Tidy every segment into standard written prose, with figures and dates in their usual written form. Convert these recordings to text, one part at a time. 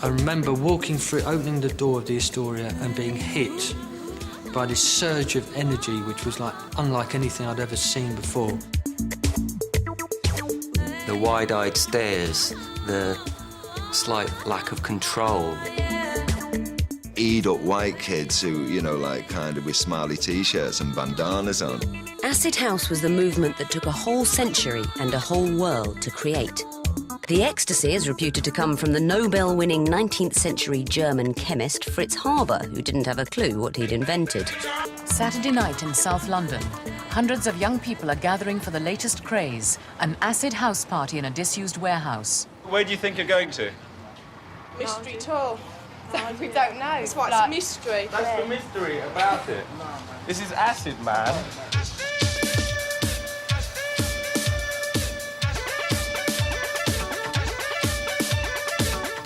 I remember walking through, opening the door of the Astoria and being hit by this surge of energy which was like unlike anything I'd ever seen before. The wide-eyed stares, the slight lack of control. Eat up white kids who, you know, like kind of with smiley T-shirts and bandanas on. Acid house was the movement that took a whole century and a whole world to create. The ecstasy is reputed to come from the Nobel-winning 19th century German chemist Fritz Haber, who didn't have a clue what he'd invented. Saturday night in South London, hundreds of young people are gathering for the latest craze, an acid house party in a disused warehouse. Where do you think you're going to? Mystery tour. We don't know. That's why it's a mystery. That's the mystery about it. This is acid, man.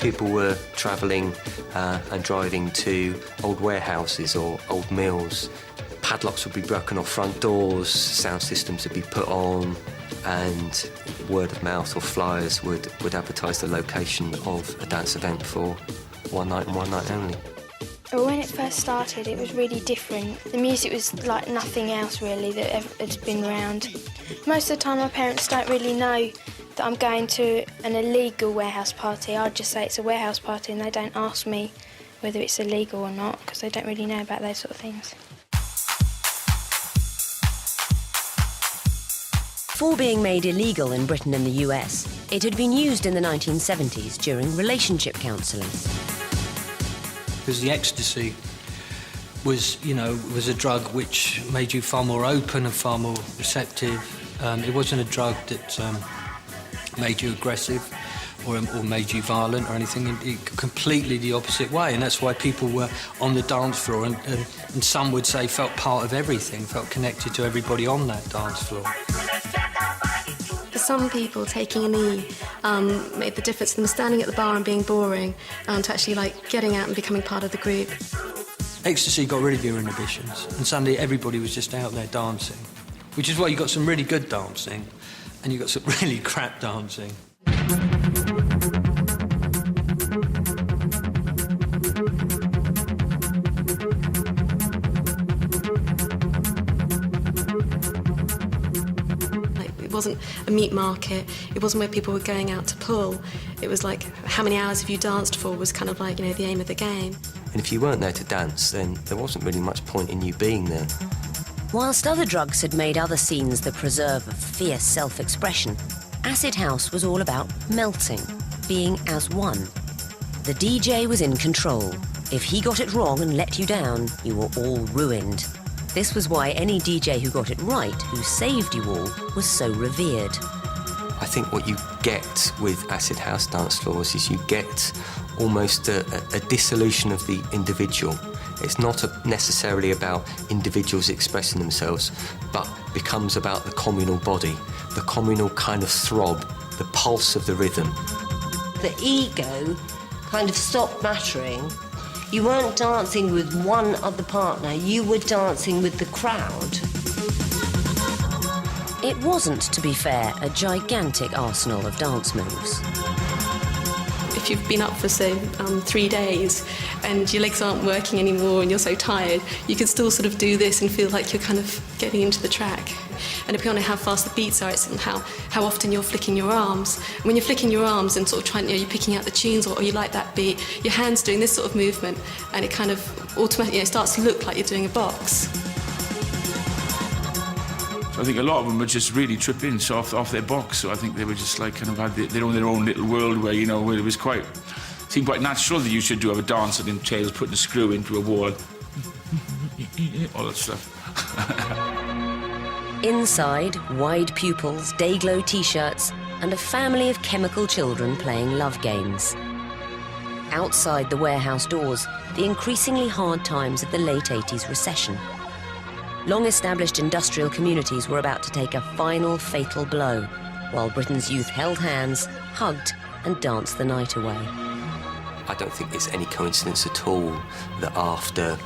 People were travelling and driving to old warehouses or old mills. Padlocks would be broken off front doors, sound systems would be put on, and word of mouth or flyers would advertise the location of a dance event for one night and one night only. Well, when it first started, it was really different. The music was like nothing else, really, that had been around. Most of the time, my parents don't really know that I'm going to an illegal warehouse party. I'd just say it's a warehouse party and they don't ask me whether it's illegal or not, because they don't really know about those sort of things. Before being made illegal in Britain and the US, it had been used in the 1970s during relationship counselling. Because the ecstasy was, you know, was a drug which made you far more open and far more receptive. It wasn't a drug that made you aggressive or made you violent or anything. It completely the opposite way, and that's why people were on the dance floor and some would say felt part of everything, felt connected to everybody on that dance floor. For some people, taking an E made the difference from standing at the bar and being boring to actually like getting out and becoming part of the group. Ecstasy got rid of your inhibitions, and suddenly everybody was just out there dancing, which is why you got some really good dancing and you got some really crap dancing. It wasn't a meat market, it wasn't where people were going out to pull. It was like, how many hours have you danced for was kind of like, you know, the aim of the game. And if you weren't there to dance, then there wasn't really much point in you being there. Whilst other drugs had made other scenes the preserve of fierce self-expression, acid house was all about melting, being as one. The DJ was in control. If he got it wrong and let you down, you were all ruined. This was why any DJ who got it right, who saved you all, was so revered. I think what you get with acid house dance floors is you get almost a dissolution of the individual. It's not necessarily about individuals expressing themselves, but becomes about the communal body, the communal kind of throb, the pulse of the rhythm. The ego kind of stopped mattering. You weren't dancing with one other partner, you were dancing with the crowd. It wasn't, to be fair, a gigantic arsenal of dance moves. If you've been up for, say, 3 days and your legs aren't working anymore and you're so tired, you can still sort of do this and feel like you're kind of getting into the track. And depending on how fast the beats are, it's how often you're flicking your arms. And when you're flicking your arms and sort of trying, you know, you're picking out the tunes or you like that beat, your hand's doing this sort of movement and it kind of automatically, you know, starts to look like you're doing a box. I think a lot of them were just really tripping off their box. So I think they were just like kind of had their own little world where, you know, where it was seemed quite natural that you should have a dance that entails putting a screw into a wall, all that stuff. Inside, wide pupils, day-glow T-shirts, and a family of chemical children playing love games. Outside the warehouse doors, the increasingly hard times of the late 80s recession. Long-established industrial communities were about to take a final fatal blow, while Britain's youth held hands, hugged, and danced the night away. I don't think it's any coincidence at all that after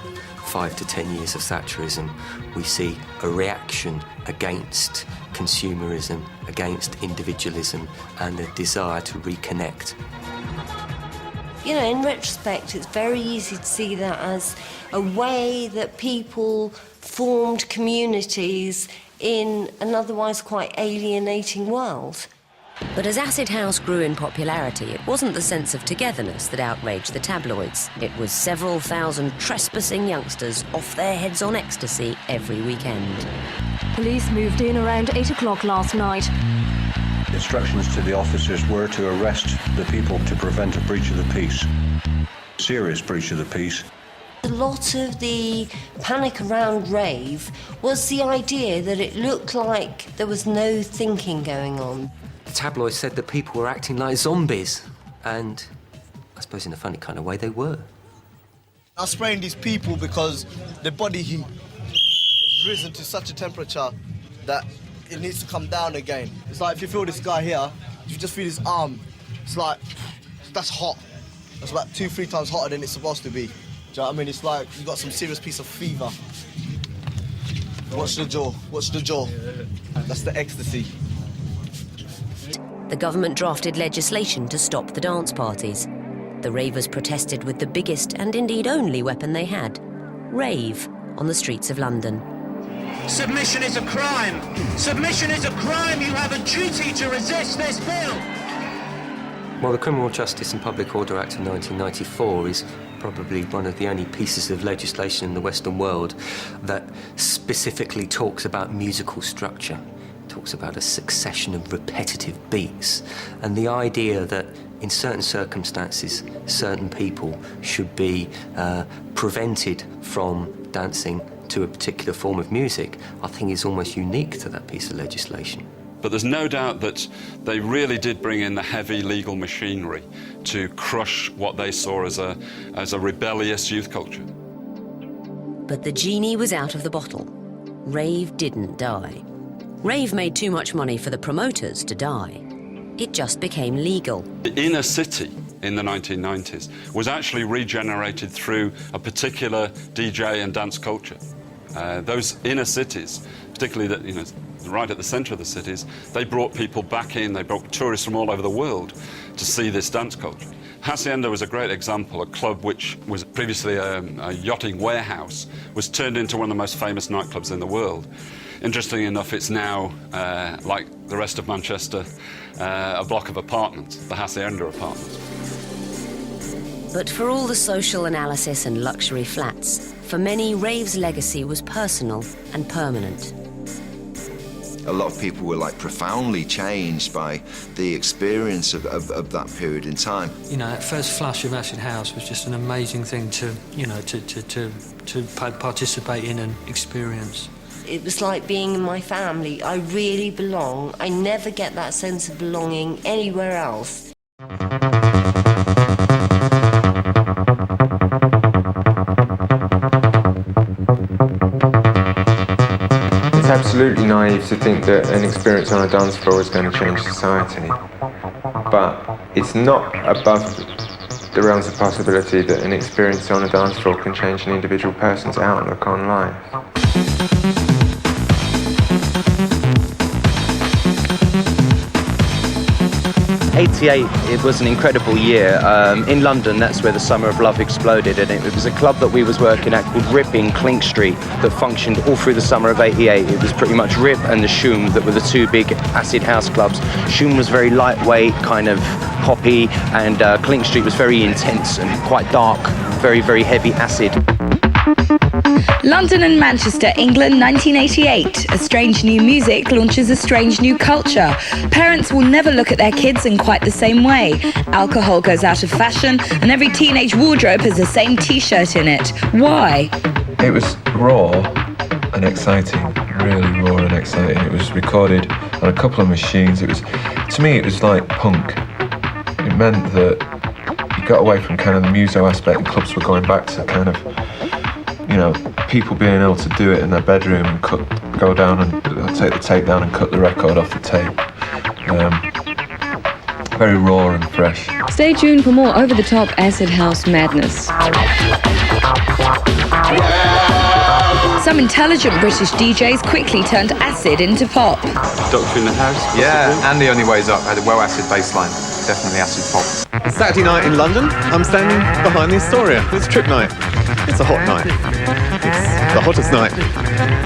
5 to 10 years of Thatcherism, we see a reaction against consumerism, against individualism, and a desire to reconnect. You know, in retrospect, it's very easy to see that as a way that people formed communities in an otherwise quite alienating world. But as acid house grew in popularity, it wasn't the sense of togetherness that outraged the tabloids. It was several thousand trespassing youngsters off their heads on ecstasy every weekend. Police moved in around 8 o'clock last night. Instructions to the officers were to arrest the people to prevent a breach of the peace. Serious breach of the peace. A lot of the panic around rave was the idea that it looked like there was no thinking going on. The tabloids said that people were acting like zombies, and I suppose in a funny kind of way they were. I'm spraying these people because their body heat has risen to such a temperature that it needs to come down again. It's like if you feel this guy here, if you just feel his arm, it's like, that's hot. That's about 2-3 times hotter than it's supposed to be. Do you know what I mean? It's like you got some serious piece of fever. Watch the jaw, watch the jaw. That's the ecstasy. The government drafted legislation to stop the dance parties. The ravers protested with the biggest and indeed only weapon they had, rave, on the streets of London. Submission is a crime. Submission is a crime. You have a duty to resist this bill. Well, the Criminal Justice and Public Order Act of 1994 is probably one of the only pieces of legislation in the Western world that specifically talks about musical structure. It talks about a succession of repetitive beats, and the idea that in certain circumstances, certain people should be prevented from dancing to a particular form of music, I think is almost unique to that piece of legislation. But there's no doubt that they really did bring in the heavy legal machinery to crush what they saw as a rebellious youth culture. But the genie was out of the bottle. Rave didn't die. Rave made too much money for the promoters to die. It just became legal. The inner city in the 1990s was actually regenerated through a particular DJ and dance culture. Those inner cities, particularly that, you know, right at the centre of the cities, they brought people back in, they brought tourists from all over the world to see this dance culture. Hacienda was a great example. A club which was previously a yachting warehouse was turned into one of the most famous nightclubs in the world. Interestingly enough, it's now, like the rest of Manchester, a block of apartments, the Hacienda apartments. But for all the social analysis and luxury flats, for many, rave's legacy was personal and permanent. A lot of people were like profoundly changed by the experience of that period in time. You know, that first flush of acid house was just an amazing thing to, you know, to participate in and experience. It was like being in my family. I really belong. I never get that sense of belonging anywhere else. It's absolutely naive to think that an experience on a dance floor is going to change society. But it's not above the realms of possibility that an experience on a dance floor can change an individual person's outlook on life. 88, it was an incredible year. In London, that's where the Summer of Love exploded, and it was a club that we was working at called Rip in Clink Street that functioned all through the summer of 88. It was pretty much Rip and the HOuSe that were the two big acid house clubs. HOuSe was very lightweight, kind of poppy, and Clink Street was very intense and quite dark, very, very heavy acid. London and Manchester, England, 1988. A strange new music launches a strange new culture. Parents will never look at their kids in quite the same way. Alcohol goes out of fashion, and every teenage wardrobe has the same T-shirt in it. Why? It was raw and exciting, really raw and exciting. It was recorded on a couple of machines. It was, to me, it was like punk. It meant that you got away from kind of the muso aspect, and clubs were going back to kind of, you know, people being able to do it in their bedroom and go down and take the tape down and cut the record off the tape. Very raw and fresh. Stay tuned for more over-the-top acid house madness. Some intelligent British DJs quickly turned acid into pop. Doctor in the House? Yeah, and The Only Way's Up had a well acid bass line. definitely acid pop. Saturday night in London, I'm standing behind the Astoria. It's trip night. It's a hot night. It's the hottest night.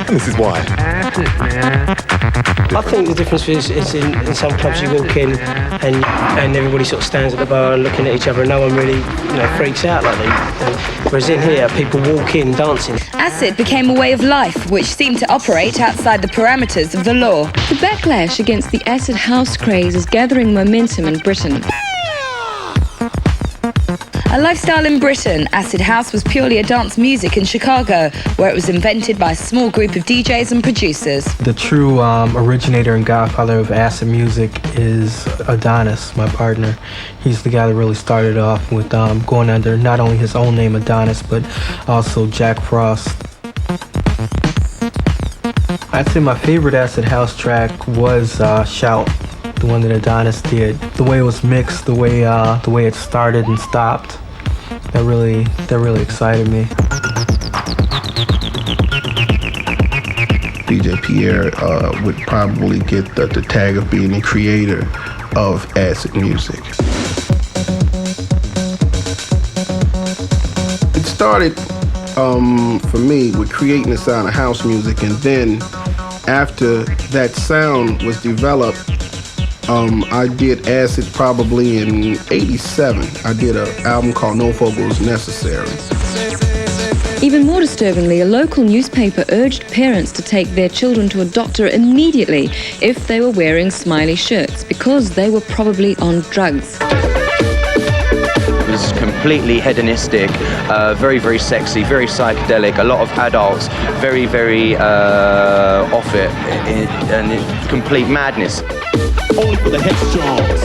And this is why. I think the difference is in some clubs you walk in and everybody sort of stands at the bar looking at each other and no one really freaks out like that. Whereas in here, people walk in dancing. Acid became a way of life which seemed to operate outside the parameters of the law. The backlash against the acid house craze is gathering momentum in Britain. A lifestyle in Britain, acid house was purely a dance music in Chicago, where it was invented by a small group of DJs and producers. The true originator and godfather of acid music is Adonis, my partner. He's the guy that really started off with going under not only his own name Adonis, but also Jack Frost. I'd say my favorite acid house track was Shout, the one that Adonis did. The way it was mixed, the way it started and stopped, that really excited me. DJ Pierre would probably get the tag of being the creator of acid music. It started for me with creating the sound of house music, and then after that sound was developed, I did acid probably in '87. I did an album called No Vocals Necessary. Even more disturbingly, a local newspaper urged parents to take their children to a doctor immediately if they were wearing smiley shirts, because they were probably on drugs. It was completely hedonistic, very, very sexy, very psychedelic, a lot of adults, very, very off it, and complete madness.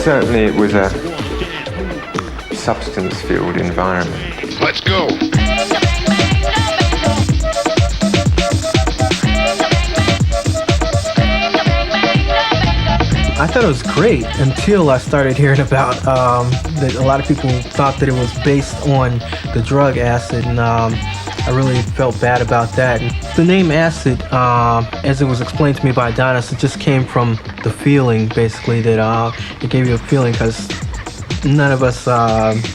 Certainly it was a substance-filled environment. Let's go! I thought it was great until I started hearing about that a lot of people thought that it was based on the drug acid, and I really felt bad about that. And the name acid, as it was explained to me by Adonis, it just came from the feeling, basically, that it gave you a feeling, because none of us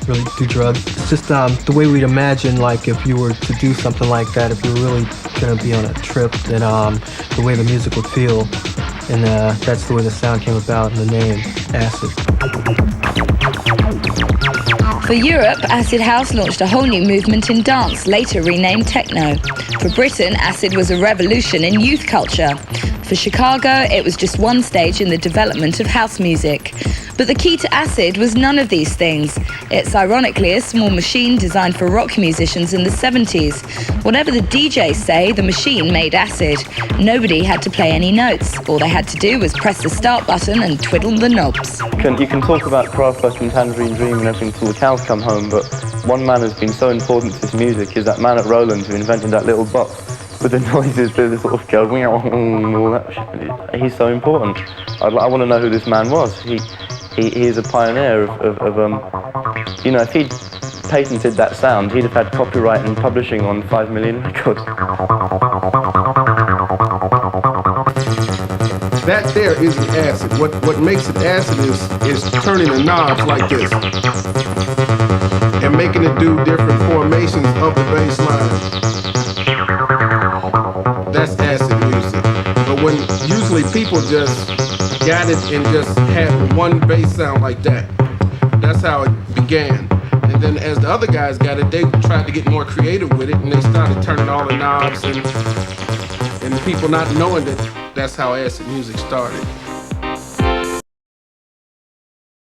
really do drugs. It's just the way we'd imagine, like, if you were to do something like that, if you were really going to be on a trip, then the way the music would feel. And that's the way the sound came about, and the name, acid. For Europe, acid house launched a whole new movement in dance, later renamed techno. For Britain, acid was a revolution in youth culture. For Chicago, it was just one stage in the development of house music. But the key to acid was none of these things. It's ironically a small machine designed for rock musicians in the 70s. Whatever the DJs say, the machine made acid. Nobody had to play any notes. All they had to do was press the start button and twiddle the knobs. You can talk about Kraftwerk and Tangerine Dream and everything till the cows come home, but one man has been so important to this music is that man at Roland who invented that little box with the noises, the sort of go, all that shit. He's so important. I want to know who this man was. He is a pioneer of you know, if he'd patented that sound, he'd have had copyright and publishing on 5 million records. That there isn't acid. What makes it acid is turning the knobs like this and making it do different formations of the bass line. That's acid music. But when usually people just got it and just had one bass sound like that. That's how it began. And then as the other guys got it, they tried to get more creative with it, and they started turning all the knobs, and the people not knowing that that's how acid music started.